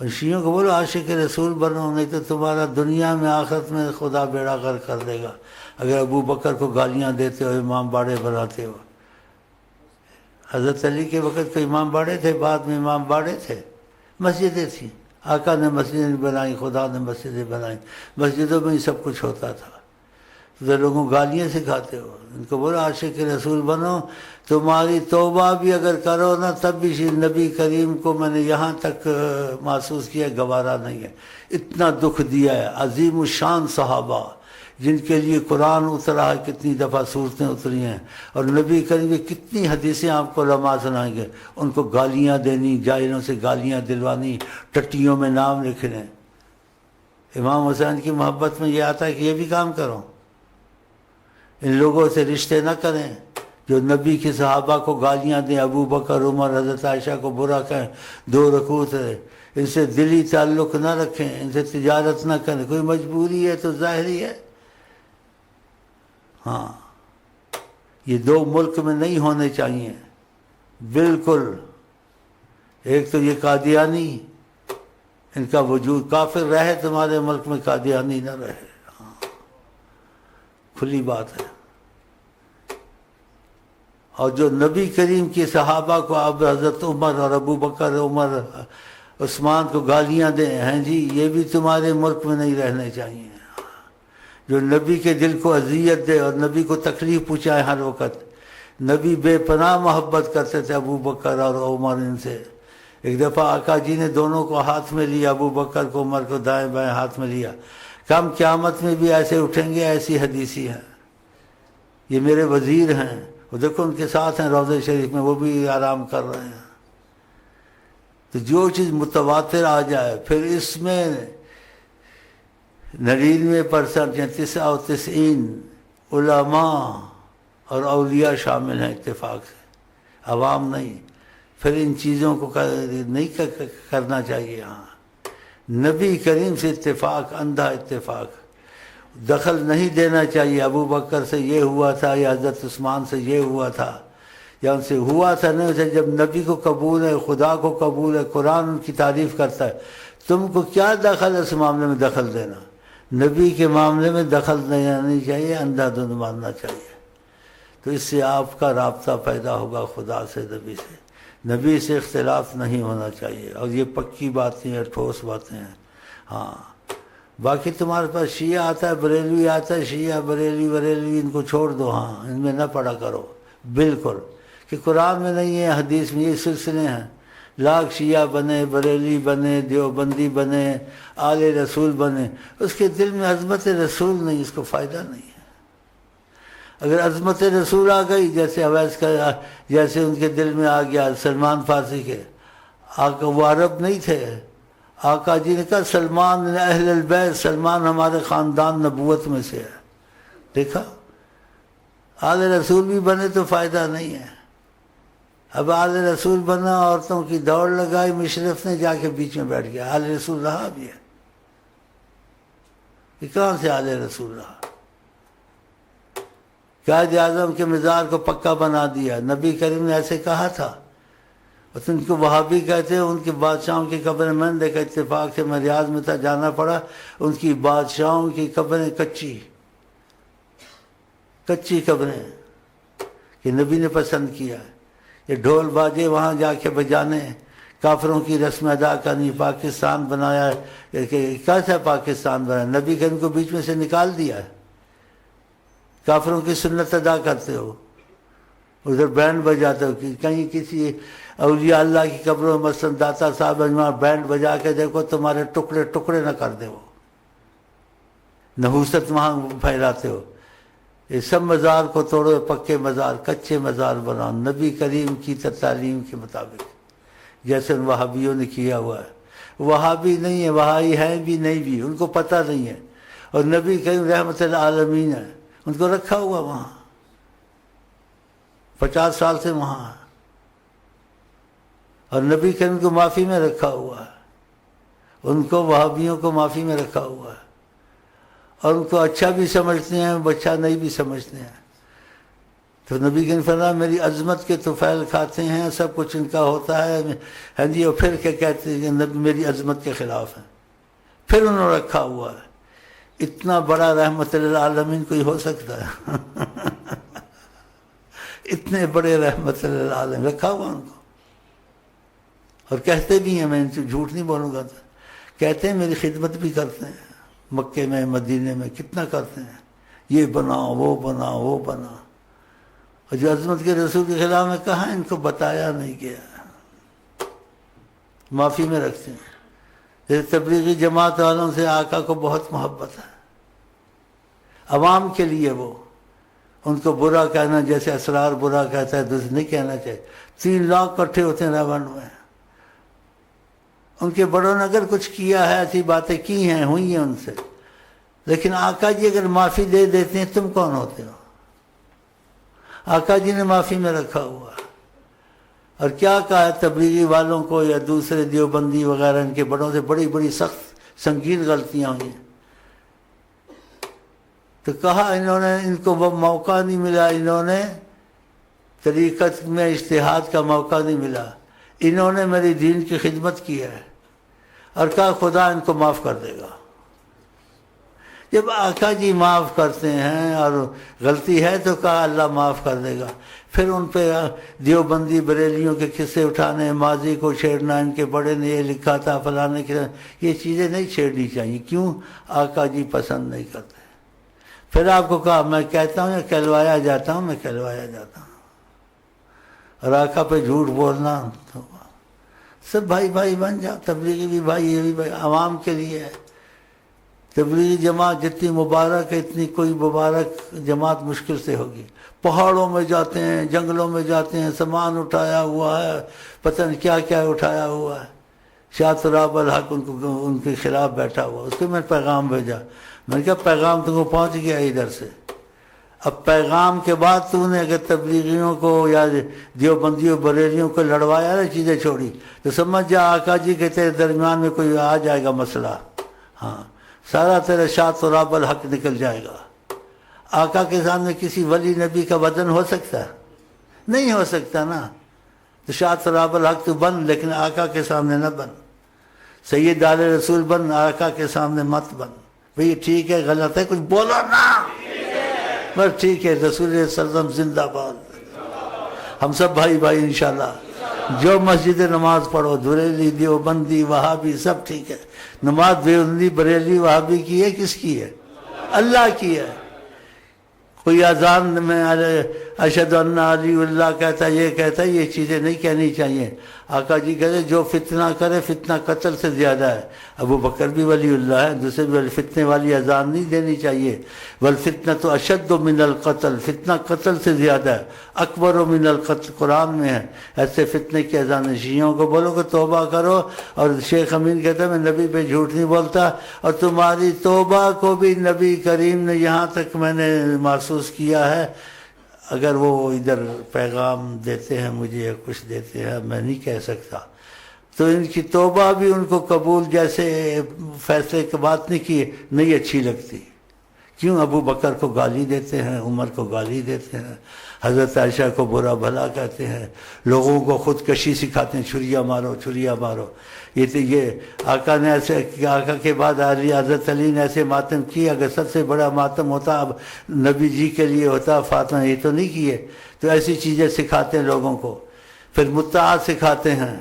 اور شیعوں کو بولو عاشق رسول بنو، نہیں تو تمہارا دنیا میں آخرت میں خدا بیڑا غرق کر دے گا اگر ابو بکر کو گالیاں دیتے ہو، امام باڑے بناتے ہو۔ حضرت علی کے وقت کو امام باڑے تھے، بعد میں امام باڑے تھے، مسجدیں تھیں، آقا نے مسجدیں بنائیں، خدا نے مسجدیں بنائیں، مسجدوں میں ہی سب کچھ ہوتا تھا۔ تو لوگوں کو گالیاں سکھاتے ہو، ان کو بولو عاشق رسول بنو، تمہاری توبہ بھی اگر کرو نا تب بھی نبی کریم کو میں نے یہاں تک محسوس کیا گوارا نہیں ہے، اتنا دکھ دیا ہے۔ عظیم الشان صحابہ جن کے لیے قرآن اترا ہے، کتنی دفعہ صورتیں اتری ہیں، اور نبی کریم کی کتنی حدیثیں آپ کو علماء سنائیں گے، ان کو گالیاں دینی، جاہلوں سے گالیاں دلوانی، ٹٹیوں میں نام لکھنے۔ امام حسین کی محبت میں یہ آتا ہے کہ یہ بھی کام کرو، ان لوگوں سے رشتے نہ کریں جو نبی کے صحابہ کو گالیاں دیں، ابو بکر، عمر، حضرت عائشہ کو برا کہیں، 2 رکوع ہے، ان سے دلی تعلق نہ رکھیں، ان سے تجارت نہ کریں، کوئی مجبوری ہے تو ظاہری ہے۔ ہاں، یہ 2 ملک میں نہیں ہونے چاہیے بالکل۔ ایک تو یہ قادیانی، ان کا وجود، کافر رہے تمہارے ملک میں، قادیانی نہ رہے، ہاں کھلی بات ہے۔ اور جو نبی کریم کی صحابہ کو اب حضرت عمر اور ابو بکر، عمر، عثمان کو گالیاں دیں، ہیں جی، یہ بھی تمہارے ملک میں نہیں رہنے چاہیے۔ جو نبی کے دل کو اذیت دے اور نبی کو تکلیف پہنچائے ہر وقت۔ نبی بے پناہ محبت کرتے تھے ابو بکر اور عمر ان سے۔ ایک دفعہ آقا جی نے دونوں کو ہاتھ میں لیا، ابو بکر کو، عمر کو دائیں بائیں ہاتھ میں لیا، کم قیامت میں بھی ایسے اٹھیں گے، ایسی حدیثی ہے، یہ میرے وزیر ہیں، وہ دیکھو ان کے ساتھ ہیں روضہ شریف میں، وہ بھی آرام کر رہے ہیں۔ تو جو چیز متواتر آ جائے، پھر اس میں 99% یا 99 علماء اور اولیاء شامل ہیں اتفاق سے، عوام نہیں، پھر ان چیزوں کو نہیں کرنا چاہیے۔ ہاں، نبی کریم سے اتفاق، اندھا اتفاق، دخل نہیں دینا چاہیے۔ ابو بکر سے یہ ہوا تھا، یا حضرت عثمان سے یہ ہوا تھا، یا ان سے ہوا تھا نہیں اسے، جب نبی کو قبول ہے، خدا کو قبول ہے، قرآن ان کی تعریف کرتا ہے، تم کو کیا دخل اس معاملے میں دخل دینا؟ نبی کے معاملے میں دخل نہیں چاہیے، اندھا دھند ماننا چاہیے۔ تو اس سے آپ کا رابطہ پیدا ہوگا خدا سے، نبی سے، نبی سے اختلاف نہیں ہونا چاہیے۔ اور یہ پکی باتیں ہیں، ٹھوس باتیں ہیں۔ ہاں، باقی تمہارے پاس شیعہ آتا ہے، بریلوی آتا ہے، شیعہ بریلوی ان کو چھوڑ دو، ہاں ان میں نہ پڑا کرو بالکل، کہ قرآن میں نہیں ہے، حدیث میں، یہ سلسلے ہیں۔ لاکھ شیعہ بنے، بریلی بنے، دیوبندی بنے، آل رسول بنے، اس کے دل میں عظمت رسول نہیں، اس کو فائدہ نہیں ہے۔ اگر عظمت رسول آ گئی، جیسے اویس کا، جیسے ان کے دل میں آ گیا سلمان فارسی کے، آقا وہ عرب نہیں تھے، آقا جی نے کہا سلمان اہل البیت، سلمان ہمارے خاندان نبوت میں سے ہے۔ دیکھا، آل رسول بھی بنے تو فائدہ نہیں ہے۔ اب آل رسول بنا، عورتوں کی دوڑ لگائی، مشرف نے جا کے بیچ میں بیٹھ گیا، آل رسول رہا بھی ہے؟ یہ کہاں سے آل رسول رہا؟ قائد اعظم کے مزار کو پکا بنا دیا، نبی کریم نے ایسے کہا تھا۔ اور ان کو وہابی کہتے ہیں، ان کے بادشاہوں کی قبریں، میں نے دیکھا اتفاق سے، میں ریاض میں تھا، جانا پڑا، ان کی بادشاہوں کی قبریں کچی قبریں، کہ نبی نے پسند کیا۔ یہ ڈھول باجے وہاں جا کے بجانے، کافروں کی رسم ادا کرنی، پاکستان بنایا ہے، کیسا پاکستان بنایا؟ نبی کریم کو بیچ میں سے نکال دیا ہے، کافروں کی سنت ادا کرتے ہو، ادھر بینڈ بجاتے ہو، کہیں کسی اولیاء اللہ کی قبروں میں مثلا داتا صاحب اجماع بینڈ بجا کے دیکھو، تمہارے ٹکڑے ٹکڑے نہ کر دے، وہ نحوست وہاں پھیلاتے ہو۔ یہ سب مزار کو توڑو، پکے مزار، کچے مزار بناؤ، نبی کریم کی تعلیم کے مطابق، جیسے ان وہابیوں نے کیا ہوا ہے۔ وہابی نہیں ہے، وہائی ہیں بھی نہیں بھی، ان کو پتہ نہیں ہے، اور نبی کریم رحمت العالمین ہے، ان کو رکھا ہوا وہاں 50 سال سے وہاں ہے، اور نبی کریم کو معافی میں رکھا ہوا ہے، ان کو وہابیوں کو معافی میں رکھا ہوا ہے، اور ان کو اچھا بھی سمجھتے ہیں، بچہ نہیں بھی سمجھتے ہیں۔ تو نبی کریم فرمایا میری عظمت کے طفیل کھاتے ہیں، سب کچھ ان کا ہوتا ہے، ہاں جی، اور پھر کیا کہتے ہیں کہ نبی میری عظمت کے خلاف ہیں، پھر انہوں نے رکھا ہوا ہے۔ اتنا بڑا رحمت للعالمین کوئی ہو سکتا ہے؟ اتنے بڑے رحمت للعالمین رکھا ہوا ان کو، اور کہتے بھی ہیں، میں ان سے جھوٹ نہیں بولوں گا، کہتے ہیں میری خدمت بھی کرتے ہیں، مکے میں مدینے میں کتنا کرتے ہیں، یہ بناؤ وہ بناؤ وہ بناؤ، اور جو عظمت کے رسول کے خلاف میں کہا ان کو بتایا نہیں گیا، معافی میں رکھتے ہیں۔ جیسے تبلیغی جماعت والوں سے آقا کو بہت محبت ہے، عوام کے لیے وہ ان کو برا کہنا جیسے اسرار برا کہتا ہے دوسرے نہیں کہنا چاہیے۔ 3 لاکھ کٹھے ہوتے ہیں ریونڈ میں، ان کے بڑوں نے اگر کچھ کیا ہے، ایسی باتیں کی ہیں، ہوئی ہیں ان سے، لیکن آقا جی اگر معافی دے دیتے ہیں تم کون ہوتے ہو؟ آقا جی نے معافی میں رکھا ہوا ہے۔ اور کیا کہا ہے تبلیغی والوں کو یا دوسرے دیوبندی وغیرہ ان کے بڑوں سے، بڑی بڑی سخت سنگین غلطیاں ہوئی ہیں، تو کہا انہوں نے، ان کو وہ موقع نہیں ملا، انہوں نے طریقت میں اجتہاد کا موقع نہیں ملا، انہوں نے میری دین کی خدمت کی ہے، اور کہا خدا ان کو معاف کر دے گا۔ جب آقا جی معاف کرتے ہیں اور غلطی ہے تو کہا اللہ معاف کر دے گا، پھر ان پہ دیوبندی بریلیوں کے قصے اٹھانے، ماضی کو چھیڑنا، ان کے بڑے نے یہ لکھا تھا فلانے کے، یہ چیزیں نہیں چھیڑنی چاہیے۔ کیوں؟ آقا جی پسند نہیں کرتے۔ پھر آپ کو کہا میں کہتا ہوں یا کہلوایا جاتا ہوں؟ میں کہلوایا جاتا ہوں، اور آقا پہ جھوٹ بولنا تو سب بھائی بھائی بن جاؤ، تبلیغی بھی بھائی، یہ بھی بھائی، عوام کے لیے ہے۔ تبلیغی جماعت جتنی مبارک ہے اتنی کوئی مبارک جماعت مشکل سے ہوگی۔ پہاڑوں میں جاتے ہیں، جنگلوں میں جاتے ہیں، سامان اٹھایا ہوا ہے، پتہ نہیں کیا کیا اٹھایا ہوا ہے۔ شاہ تراب الحق ان کے خلاف بیٹھا ہوا، اس کو میں پیغام بھیجا، میں نے کہا پیغام تم کو پہنچ گیا ادھر سے، اب پیغام کے بعد تو نے اگر تبلیغیوں کو یا دیوبندیوں بریلیوں کو لڑوایا نا، چیزیں چھوڑی، تو سمجھ جا آقا جی کے تیرے درمیان میں کوئی آ جائے گا مسئلہ، ہاں سارا تیرا شاہ تراب الحق نکل جائے گا۔ آقا کے سامنے کسی ولی نبی کا وزن ہو سکتا ہے؟ نہیں ہو سکتا نا۔ تو شاہ تراب الحق تو بن، لیکن آقا کے سامنے نہ بن، سید آل رسول بن، آقا کے سامنے مت بن۔ بھئی ٹھیک ہے غلط ہے کچھ بولو نا، بس ٹھیک ہے، رسول صلی اللہ علیہ وسلم زندہ باد، ہم سب بھائی بھائی انشاءاللہ۔ جو مسجد نماز پڑھو، بریلی دیوبندی وہابی سب ٹھیک ہے، نماز دیوبندی بریلی وہابی کی ہے، کس کی ہے؟ اللہ کی ہے۔ کوئی اذان میں اشہد ان علی اللہ کہتا ہے، یہ کہتا ہے، یہ چیزیں نہیں کہنی چاہیے۔ آقا جی کہتے جو فتنہ کرے فتنہ قتل سے زیادہ ہے۔ ابو بکر بھی ولی اللہ ہے، دوسرے بھی فتنے والی اذان نہیں دینی چاہیے۔ والفتنۃ اشد من القتل، فتنہ قتل سے زیادہ ہے، اکبر من القتل قرآن میں ہے۔ ایسے فتنے کی اذان شیعوں کو بولو کہ توبہ کرو، اور شیخ امین کہتا ہے میں نبی پہ جھوٹ نہیں بولتا، اور تمہاری توبہ کو بھی نبی کریم نے یہاں تک میں نے محسوس کیا ہے، اگر وہ ادھر پیغام دیتے ہیں مجھے یا کچھ دیتے ہیں میں نہیں کہہ سکتا، تو ان کی توبہ بھی ان کو قبول جیسے فیصلے کی بات نہیں اچھی لگتی۔ کیوں؟ ابو بکر کو گالی دیتے ہیں، عمر کو گالی دیتے ہیں، حضرت عائشہ کو برا بھلا کہتے ہیں، لوگوں کو خودکشی سکھاتے ہیں، چھریا مارو چھریا مارو۔ یہ آقا نے ایسے، آقا کے بعد حضرت علی نے ایسے ماتم کیے، اگر سب سے بڑا ماتم ہوتا اب نبی جی کے لیے ہوتا، فاطمہ یہ تو نہیں کیے۔ تو ایسی چیزیں سکھاتے ہیں لوگوں کو، پھر متعات سکھاتے ہیں۔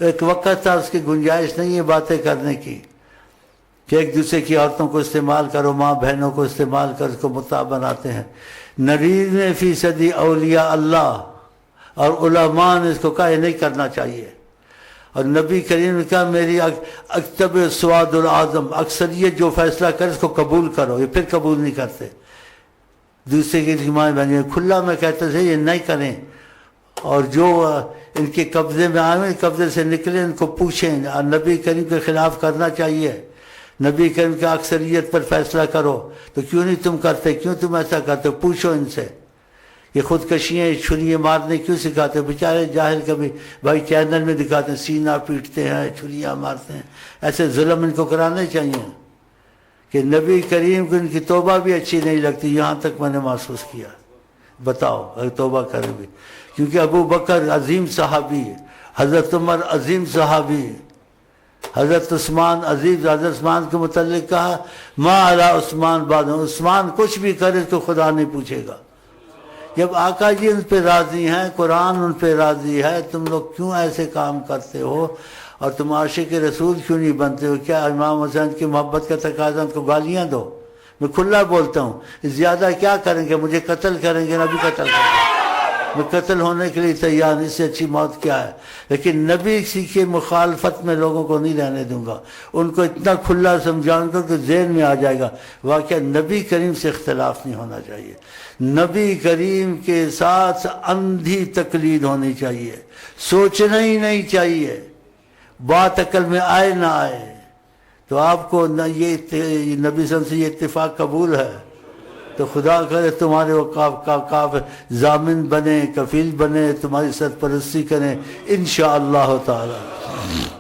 ایک وقت تھا اس کی گنجائش نہیں ہے باتیں کرنے کی، کہ ایک دوسرے کی عورتوں کو استعمال کرو، ماں بہنوں کو استعمال کر اس کو متاع بناتے ہیں۔ 99% اولیاء اللہ اور علماء نے اس کو کہا یہ نہیں کرنا چاہیے، اور نبی کریم نے کہا میری اکتب سواد العظم، اکثریت جو فیصلہ کرے اس کو قبول کرو، یہ پھر قبول نہیں کرتے، دوسرے کی دماغ بنے کھلا میں کہتے تھے یہ نہیں کریں، اور جو ان کے قبضے میں آئے قبضے سے نکلے ان کو پوچھیں، نبی کریم کے خلاف کرنا چاہیے، نبی کریم کے اکثریت پر فیصلہ کرو، تو کیوں نہیں تم کرتے، کیوں تم ایسا کرتے، پوچھو ان سے۔ یہ خودکشیاں چھریاں مارنے کیوں سکھاتے؟ بیچارے جاہل کبھی بھائی چینل میں دکھاتے ہیں، سینہ پیٹتے ہیں، چھریاں مارتے ہیں، ایسے ظلم ان کو کرانے چاہیے کہ نبی کریم کو ان کی توبہ بھی اچھی نہیں لگتی، یہاں تک میں نے محسوس کیا بتاؤ اگر توبہ کرے بھی. کیونکہ ابو بکر عظیم صحابی ہے، حضرت عمر عظیم صحابی ہے، حضرت عثمان عزیز. حضرت عثمان کے متعلق کہا ما علی عثمان بعد، عثمان کچھ بھی کرے تو خدا نہیں پوچھے گا. جب آقا جی ان پہ راضی ہیں، قرآن ان پہ راضی ہے، تم لوگ کیوں ایسے کام کرتے ہو؟ اور تم عاشق رسول کیوں نہیں بنتے ہو؟ کیا امام حسین کی محبت کا تقاضا ان کو گالیاں دو؟ میں کھلا بولتا ہوں، زیادہ کیا کریں گے؟ مجھے قتل کریں گے، نبی قتل کریں گے. میں قتل ہونے کے لیے تیار نہیں، اس سے اچھی موت کیا ہے؟ لیکن نبی کی مخالفت میں لوگوں کو نہیں رہنے دوں گا. ان کو اتنا کھلا سمجھاؤں گا کہ ذہن میں آ جائے گا واقعہ نبی کریم سے اختلاف نہیں ہونا چاہیے. نبی کریم کے ساتھ اندھی تقلید ہونی چاہیے، سوچنا ہی نہیں چاہیے، بات عقل میں آئے نہ آئے. تو آپ کو نہ یہ نبی صلی اللہ علیہ وسلم سے یہ اتفاق قبول ہے تو خدا کرے تمہارے وقاف ضامن بنے، کفیل بنے، تمہاری سرپرستی کریں انشاءاللہ تعالی.